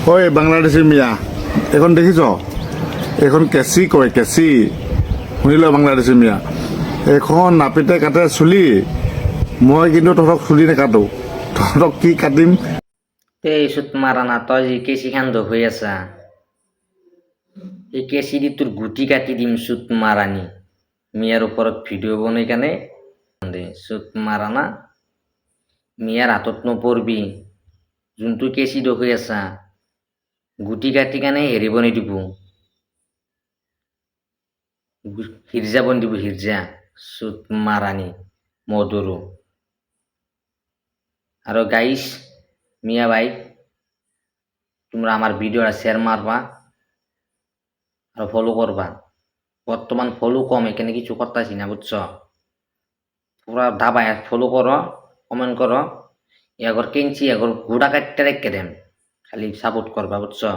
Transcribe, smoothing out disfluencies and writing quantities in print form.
ওই বাংলাদেশি মিয়া এখন দেখিছ এখন কেঁচি কয় কেঁচি শুনিল বাংলাদেশি মিয়া এখন নাপিতে কাটে চুলি মই কিন্তু তহঁতক চুলি নেকাটো তহঁতক কি কাটিম এই সুত মারা না তই যে কেসি খান্দ হয়ে আছা এই কেসি দি তোর গুটি কাটি দিম সুত মারানি মিয়ার ওপৰত ভিডিঅ' বনাই কেনে সুত মাৰা না মিয়াৰ হাতত নপৰবি যোনটো কেঁচি হৈ আছা গুটি কাটি কেনে হেৰি বনাই দিব হিরজা বন দিব হিরজা সুত মারানি মধুরু আর গাইস মিয়া ভাই তোমরা আমার ভিডিওটা শেয়ার মারবা আর ফলো করবা বর্তমান ফলো কম এখানে কিছু করতেছি না বুঝছো পুরা ধাবায় ফলো করো কমেন্ট করো এগর কিনছি এগর ঘোড়া কাটতে রেখে দেন খালি সাপোর্ট করবা বুঝছো।